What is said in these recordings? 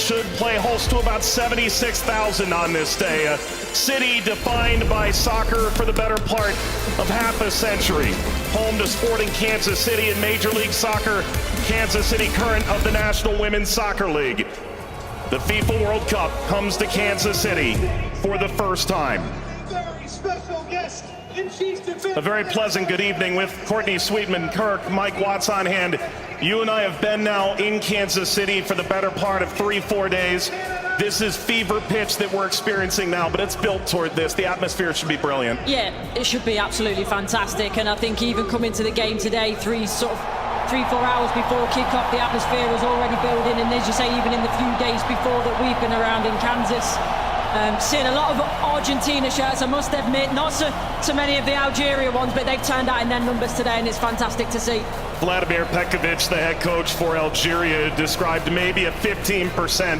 should play host to about 76,000 on this day. A city defined by soccer for the better part of half a century. Home to Sporting Kansas City in Major League Soccer, Kansas City current of the National Women's Soccer League. The FIFA World Cup comes to Kansas City for the first time. Very special guest. A very pleasant good evening with Courtney Sweetman-Kirk, Mike Watts on hand. You and I have been now in Kansas City for the better part of 3-4 days. This is fever pitch that we're experiencing now, but it's built toward this. The atmosphere should be brilliant. Yeah, it should be absolutely fantastic. And I think even coming to the game today, 3-4 hours before kickoff, the atmosphere was already building. And as you say, even in the few days before that we've been around in Kansas, seeing a lot of Argentina shirts, I must admit, not so many of the Algeria ones, but they've turned out in their numbers today, and it's fantastic to see. Vladimir Pekovic, the head coach for Algeria, described maybe a 15%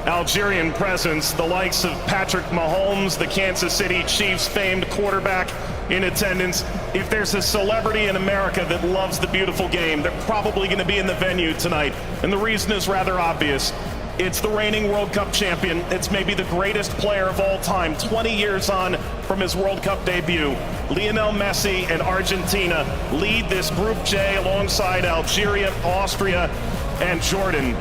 Algerian presence. The likes of Patrick Mahomes, the Kansas City Chiefs famed quarterback, in attendance. If there's a celebrity in America that loves the beautiful game, they're probably going to be in the venue tonight. And the reason is rather obvious. It's the reigning World Cup champion. It's maybe the greatest player of all time, 20 years on from his World Cup debut. Lionel Messi and Argentina lead this Group J alongside Algeria, Austria, and Jordan.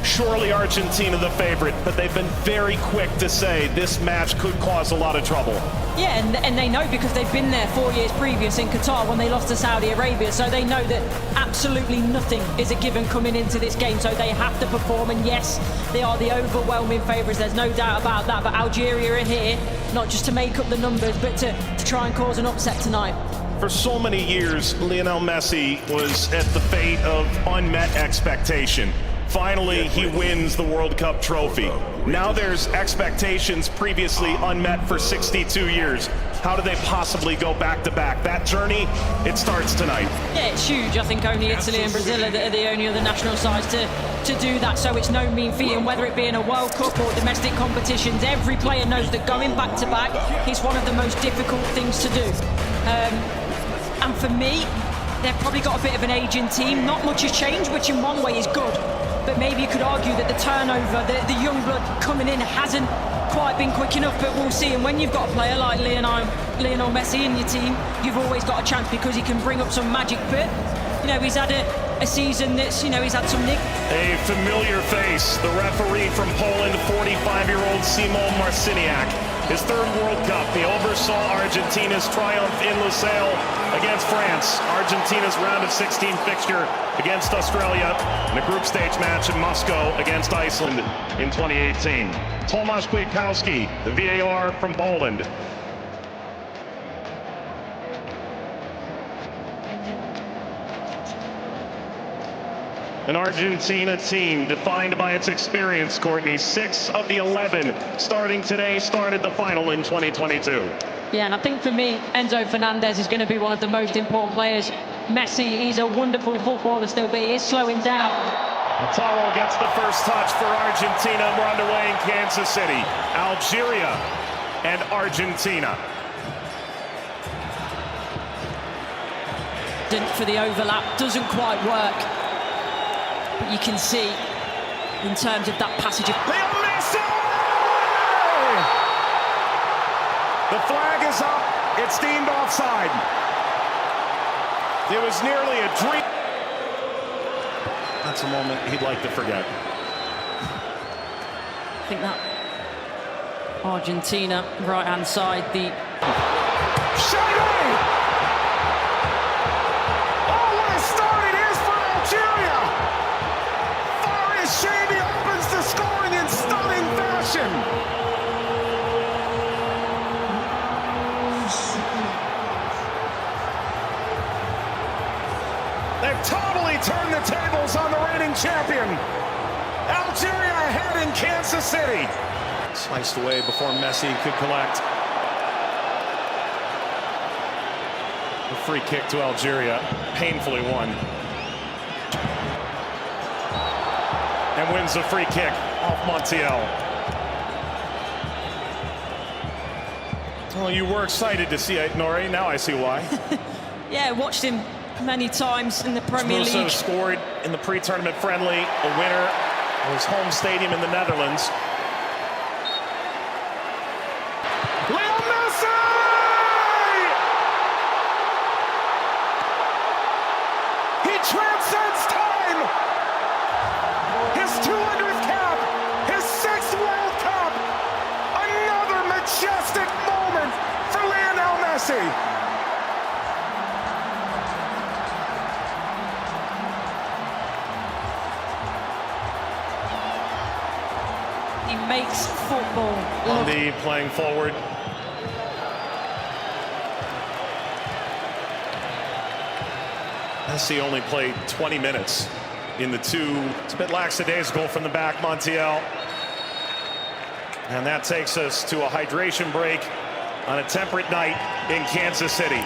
Surely Argentina the favorite, but they've been very quick to say this match could cause a lot of trouble. Yeah, and they know because they've been there 4 years previous in Qatar when they lost to Saudi Arabia, so they know that absolutely nothing is a given coming into this game, so they have to perform. And yes, they are the overwhelming favourites, there's no doubt about that, but Algeria are here not just to make up the numbers, but to try and cause an upset tonight. For so many years, Lionel Messi was at the fate of unmet expectation. Finally, he wins the World Cup trophy. Now there's expectations previously unmet for 62 years. How do they possibly go back-to-back? That journey, it starts tonight. Yeah, it's huge. I think only Italy and Brazil are the only other national sides to do that, so it's no mean feat. And whether it be in a World Cup or domestic competitions, every player knows that going back-to-back is one of the most difficult things to do. And for me, they've probably got a bit of an aging team. Not much has changed, which in one way is good. But maybe you could argue that the turnover, the young blood coming in hasn't quite been quick enough, but we'll see. And when you've got a player like Lionel Messi in your team, you've always got a chance because he can bring up some magic. But, you know, he's had a season that's, you know, he's had some nick. A familiar face, the referee from Poland, 45-year-old Simon Marciniak. His third World Cup, he oversaw Argentina's triumph in Lusail against France. Argentina's round of 16 fixture against Australia, and a group stage match in Moscow against Iceland in 2018. Tomasz Kwiatkowski, the VAR from Poland. An Argentina team defined by its experience, Courtney. 6 of the 11 starting today started the final in 2022. Yeah, and I think for me, Enzo Fernandez is going to be one of the most important players. Messi, he's a wonderful footballer still, but he is slowing down. Lautaro gets the first touch for Argentina. We're underway in Kansas City. Algeria and Argentina. For the overlap, doesn't quite work. But you can see, in terms of that passage of... Lionel Messi! The flag is up. It's deemed offside. It was nearly a dream. That's a moment he'd like to forget. I think that Argentina, right-hand side, the... Shady opens the scoring in stunning fashion. They've totally turned the tables on the reigning champion. Algeria ahead in Kansas City. Sliced away before Messi could collect. A free kick to Algeria, painfully won. And wins the free kick off Montiel. Well, you were excited to see it, Nori. Now I see why. Yeah, watched him many times in the Premier League. Also scored in the pre-tournament friendly, a winner his home stadium in the Netherlands. Leo Messi! He transcends time! His 200th cap! His 6th World Cup! Another majestic moment for Lionel Messi! He makes football. Andy playing forward. Messi only played 20 minutes in the two. It's a bit lackadaisical from the back, Montiel. And that takes us to a hydration break on a temperate night in Kansas City.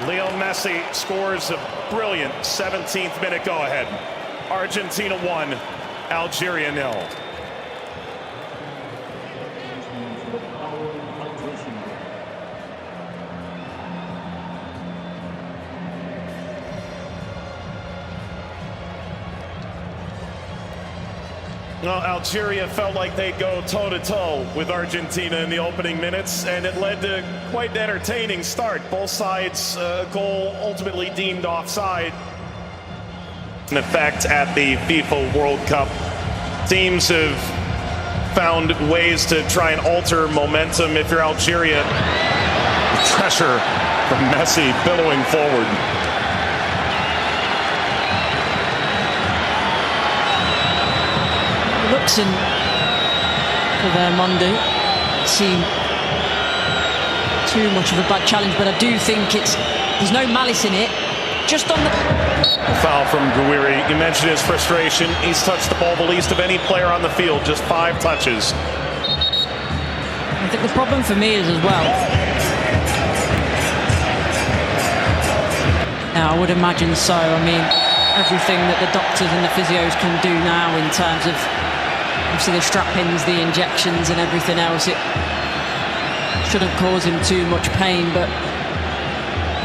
Leo Messi scores a brilliant 17th minute go-ahead. Argentina 1, Algeria 0. Well, Algeria felt like they'd go toe-to-toe with Argentina in the opening minutes, and it led to quite an entertaining start. Both sides, a goal ultimately deemed offside. In effect at the FIFA World Cup, teams have found ways to try and alter momentum. If you're Algeria, pressure from Messi billowing forward. Luxon for their Monday. Seem too much of a bad challenge, but I do think there's no malice in it. Just on the foul from Gouiri. You mentioned his frustration. He's touched the ball the least of any player on the field, just 5 touches. I think the problem for me is as well. Now, I would imagine so. I mean, everything that the doctors and the physios can do now in terms of obviously the strap-ins, the injections and everything else, it shouldn't cause him too much pain, but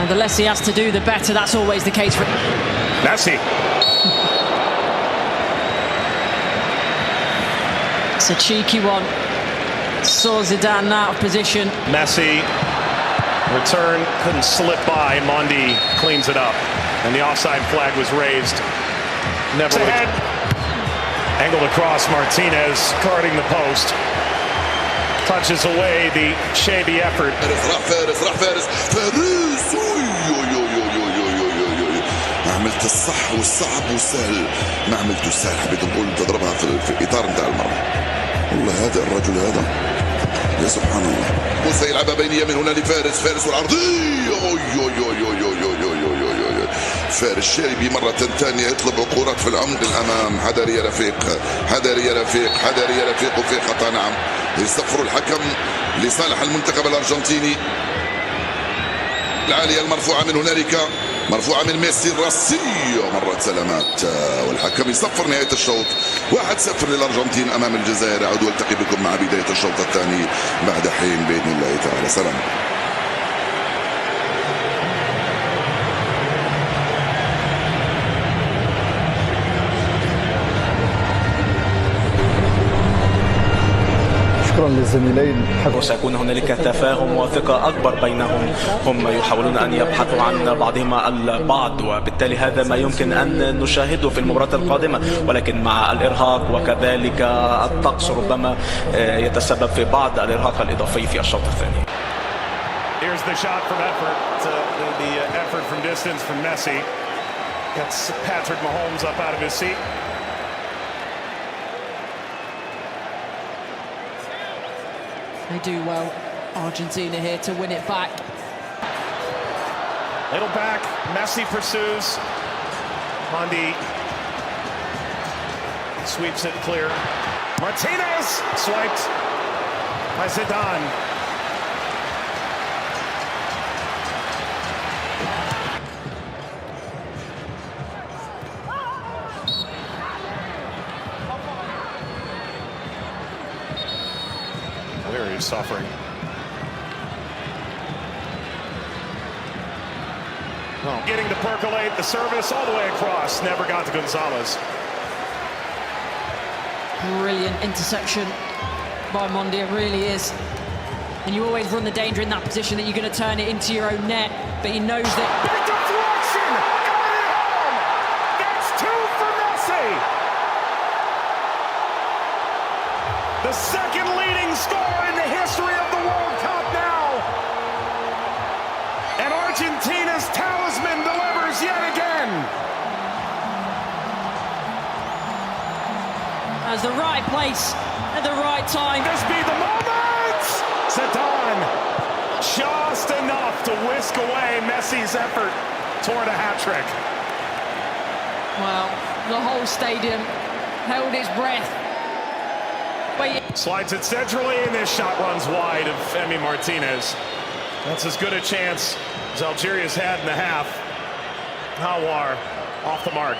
the less he has to do, the better. That's always the case for Messi. It's a cheeky one. Saw Zidane out of position. Messi, return, couldn't slip by. Mondi cleans it up, and the offside flag was raised. Never ahead. Angled across, Martinez guarding the post. Punches away the shabby effort. ما عملت الصح والصعب والسهل، ما عملت السهل، حبيت نقول تضربها في اطار نتاع المرمى. والله هذا الرجل هذا يا سبحان الله. موسى يلعبها بينيه من هنا لفارس، فارس والعرضيه. فارس الشاربي مرة ثانية يطلب كرات في العمق الأمام. حذر يا رفيق، حذر يا رفيق، حذر يا رفيق، وفي خطأ. نعم، يصفر الحكم لصالح المنتخب الأرجنتيني. العالية المرفوعة من هنالك، مرفوعة من ميسي الراسية، مرت سلامات، والحكم يصفر نهاية الشوط. 1-0 للأرجنتين أمام الجزائر. أعود والتقي بكم مع بداية الشوط الثاني بعد حين بإذن الله تعالى. سلام. للزميلين. وسيكون هنالك تفاهم وثقة أكبر بينهم. هم يحاولون أن يبحثوا عن بعضهما البعض، وبالتالي هذا ما يمكن أن نشاهده في المباراة القادمة، ولكن مع الإرهاق وكذلك الطقس ربما يتسبب في بعض الإرهاق الإضافي في الشوط الثاني. Here's the shot from effort. The effort from distance from Messi. Gets Patrick Mahomes up out of his seat. They do well, Argentina here to win it back. Little back, Messi pursues. Mondi sweeps it clear. Martinez swiped by Zidane. He's suffering. Well, getting to percolate the service all the way across. Never got to Gonzalez. Brilliant interception by Mondi, it really is. And you always run the danger in that position that you're going to turn it into your own net, but he knows that. Big deflection! Got it home! That's 2 for Messi! The second leading scorer in the history of the World Cup now! And Argentina's talisman delivers yet again! As the right place at the right time. This be the moment! Zidane, just enough to whisk away Messi's effort toward a hat-trick. Well, the whole stadium held its breath. Slides it centrally, and this shot runs wide of Emi Martinez. That's as good a chance as Algeria's had in the half. Hawar off the mark.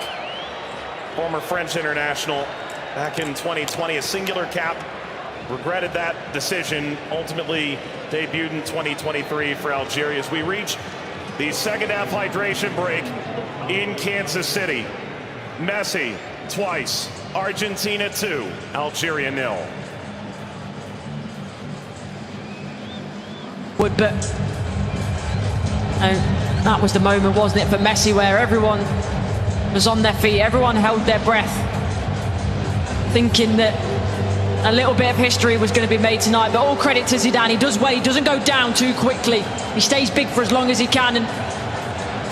Former French international back in 2020, a singular cap. Regretted that decision. Ultimately debuted in 2023 for Algeria as we reach the second half hydration break in Kansas City. Messi twice. Argentina 2, Algeria 0. But that was the moment, wasn't it, for Messi, where everyone was on their feet, everyone held their breath, thinking that a little bit of history was going to be made tonight. But all credit to Zidane. He does well, he doesn't go down too quickly. He stays big for as long as he can, and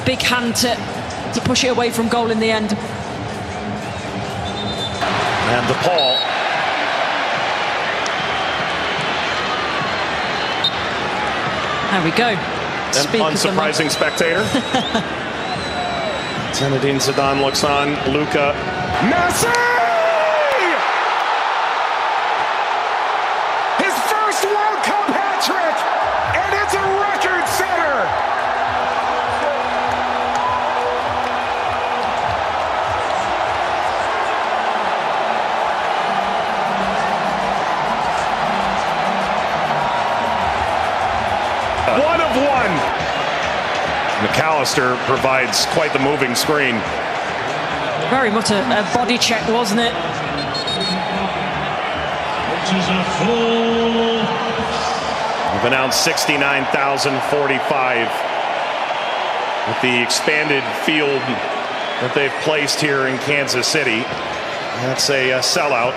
big hand to push it away from goal in the end. And the Paul. There we go. An unsurprising spectator. Zinedine Zidane looks on. Luka. Messi! His first World Cup hat-trick! And it's a record setter! One of one. McAllister provides quite the moving screen. Very much a body check, wasn't it? We've announced 69,045 with the expanded field that they've placed here in Kansas City. That's a sellout.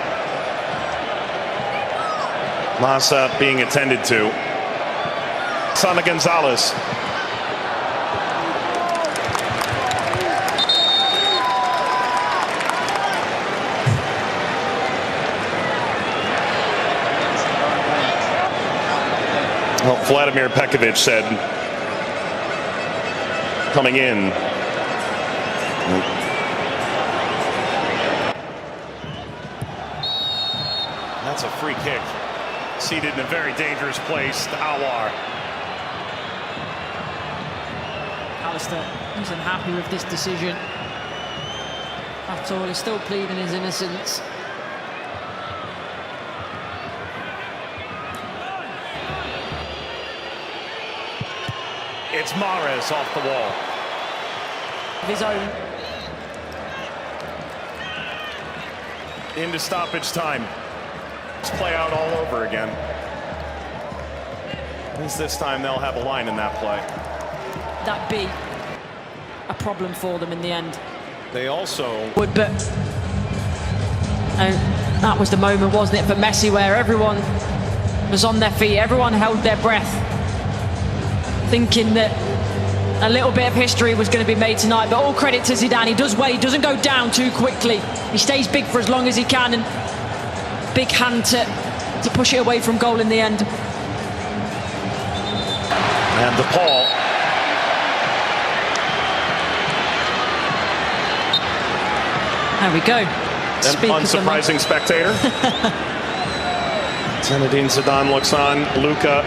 Massa being attended to. Sana Gonzalez. Well, Vladimir Pekovic said coming in. That's a free kick. Seated in a very dangerous place to Hawar. Alistair isn't happy with this decision at all. He's still pleading his innocence. It's Mahrez off the wall. Of his own. Into stoppage time. Let's play out all over again. At least this time they'll have a line in that play. That be a problem for them in the end. They also But that was the moment, wasn't it, for Messi, where everyone was on their feet, everyone held their breath, thinking that a little bit of history was going to be made tonight. But all credit to Zidane. He does well, he doesn't go down too quickly. He stays big for as long as he can, and big hand to push it away from goal in the end. and the Paul. There we go. An unsurprising spectator. Zinedine Zidane looks on. Luka.